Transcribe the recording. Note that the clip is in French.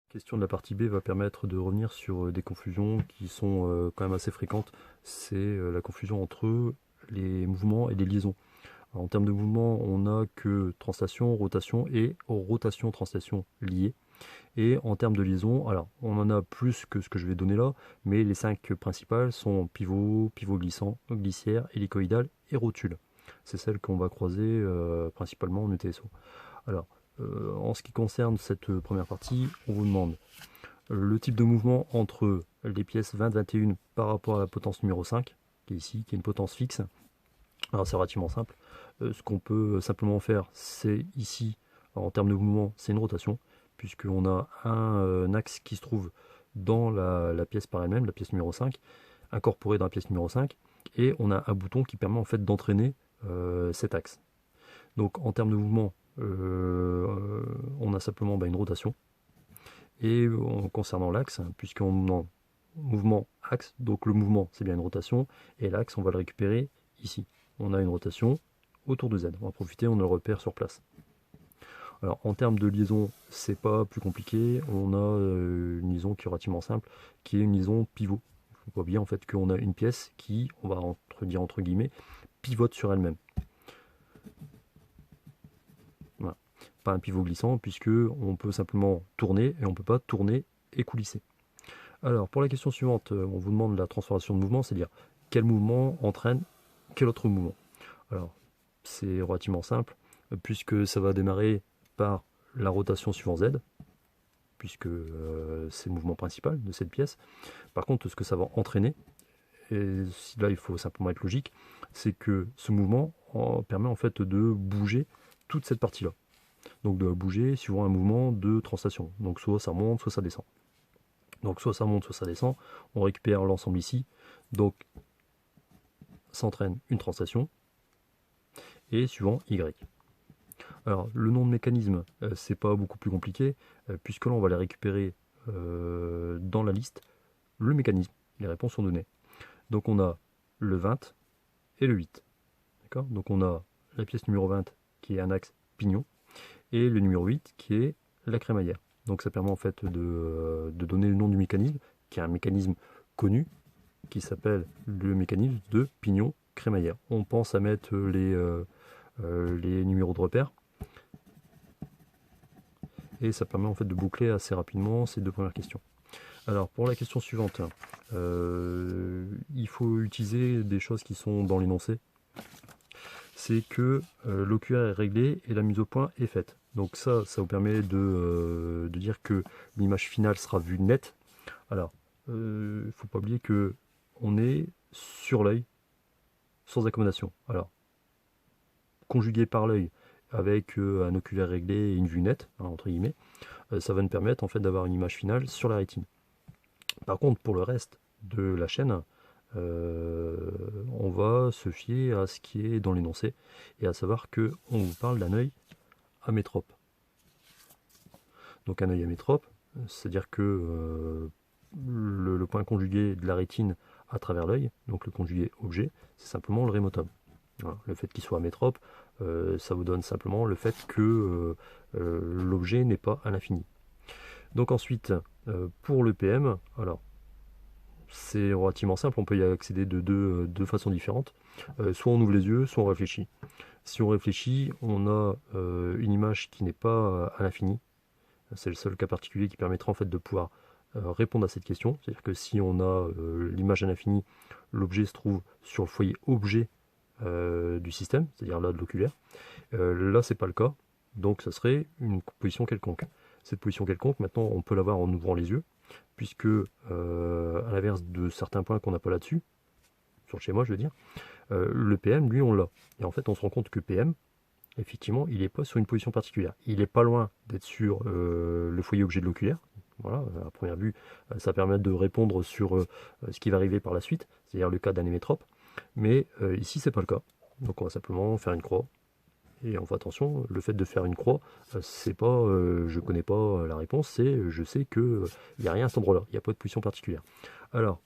Question de la partie B va permettre de revenir sur des confusions qui sont quand même assez fréquentes. C'est la confusion entre les mouvements et les liaisons. Alors, en termes de mouvement, on n'a que translation, rotation et rotation, translation liées. Et en termes de liaison, alors on en a plus que ce que je vais donner là, mais les 5 principales sont pivot, pivot glissant, glissière, hélicoïdale et rotule. C'est celles qu'on va croiser principalement en ETSO. Alors, en ce qui concerne cette première partie, on vous demande le type de mouvement entre les pièces 20-21 par rapport à la potence numéro 5, qui est ici, qui est une potence fixe. Alors c'est relativement simple. Ce qu'on peut simplement faire, c'est ici, en termes de mouvement, c'est une rotation, puisqu'on a un axe qui se trouve dans la pièce par elle-même, la pièce numéro 5, incorporée dans la pièce numéro 5, et on a un bouton qui permet en fait d'entraîner cet axe. Donc en termes de mouvement, on a simplement une rotation. Et concernant l'axe, puisqu'on a mouvement axe, donc le mouvement c'est bien une rotation, et l'axe on va le récupérer ici. On a une rotation autour de Z. On va profiter, on a le repère sur place. Alors en termes de liaison, c'est pas plus compliqué. On a une liaison qui est relativement simple, qui est une liaison pivot. Il faut pas oublier en fait qu'on a une pièce qui, on va dire entre guillemets, pivote sur elle-même. Voilà. Pas un pivot glissant, puisque on peut simplement tourner et on peut pas tourner et coulisser. Alors pour la question suivante, on vous demande la transformation de mouvement, c'est-à-dire quel mouvement entraîne quel autre mouvement. Alors c'est relativement simple, puisque ça va démarrer par la rotation suivant Z, puisque c'est le mouvement principal de cette pièce. Par contre, ce que ça va entraîner, et là il faut simplement être logique, c'est que ce mouvement permet en fait de bouger toute cette partie-là. Donc de bouger suivant un mouvement de translation. Donc soit ça monte, soit ça descend. Donc soit ça monte, soit ça descend. On récupère l'ensemble ici. Donc s'entraîne une translation. Et suivant Y. Alors le nom de mécanisme, c'est pas beaucoup plus compliqué, puisque là on va les récupérer dans la liste. Le mécanisme, les réponses sont données. Donc on a le 20 et le 8. D'accord. Donc on a la pièce numéro 20 qui est un axe pignon, et le numéro 8 qui est la crémaillère. Donc ça permet en fait de donner le nom du mécanisme, qui est un mécanisme connu, qui s'appelle le mécanisme de pignon crémaillère. On pense à mettre les numéros de repère, et ça permet en fait de boucler assez rapidement ces deux premières questions. Alors pour la question suivante, il faut utiliser des choses qui sont dans l'énoncé. C'est que l'OQR est réglé et la mise au point est faite. Donc ça vous permet de dire que l'image finale sera vue nette. Alors, il ne faut pas oublier que on est sur l'œil, sans accommodation. Alors, conjugué par l'œil avec un oculaire réglé et une vue nette, hein, entre guillemets, ça va nous permettre en fait d'avoir une image finale sur la rétine. Par contre, pour le reste de la chaîne, on va se fier à ce qui est dans l'énoncé, et à savoir que on vous parle d'un œil amétrope. Donc un œil amétrope, c'est-à-dire que le point conjugué de la rétine à travers l'œil, donc le conjugué objet, c'est simplement le rémotome. Voilà. Le fait qu'il soit amétrope, ça vous donne simplement le fait que l'objet n'est pas à l'infini. Donc ensuite, pour le PM, alors c'est relativement simple, on peut y accéder de deux façons différentes. Soit on ouvre les yeux, soit on réfléchit. Si on réfléchit, on a une image qui n'est pas à l'infini. C'est le seul cas particulier qui permettra en fait de pouvoir répondre à cette question. C'est-à-dire que si on a l'image à l'infini, l'objet se trouve sur le foyer objet du système, c'est-à-dire là de l'oculaire. Là, c'est pas le cas, donc ça serait une position quelconque. Cette position quelconque, maintenant, on peut l'avoir en ouvrant les yeux, puisque à l'inverse de certains points qu'on n'a pas là-dessus, sur le schéma, je veux dire, le PM, lui, on l'a. Et en fait, on se rend compte que PM, effectivement, il n'est pas sur une position particulière. Il est pas loin d'être sur le foyer objet de l'oculaire. Voilà, à première vue, ça permet de répondre sur ce qui va arriver par la suite, c'est-à-dire le cas d'un hémétrope. Mais ici, c'est pas le cas. Donc on va simplement faire une croix. Et on fait attention, le fait de faire une croix, c'est pas je connais pas la réponse, c'est je sais que il n'y a rien à cet endroit-là, il n'y a pas de position particulière. Alors,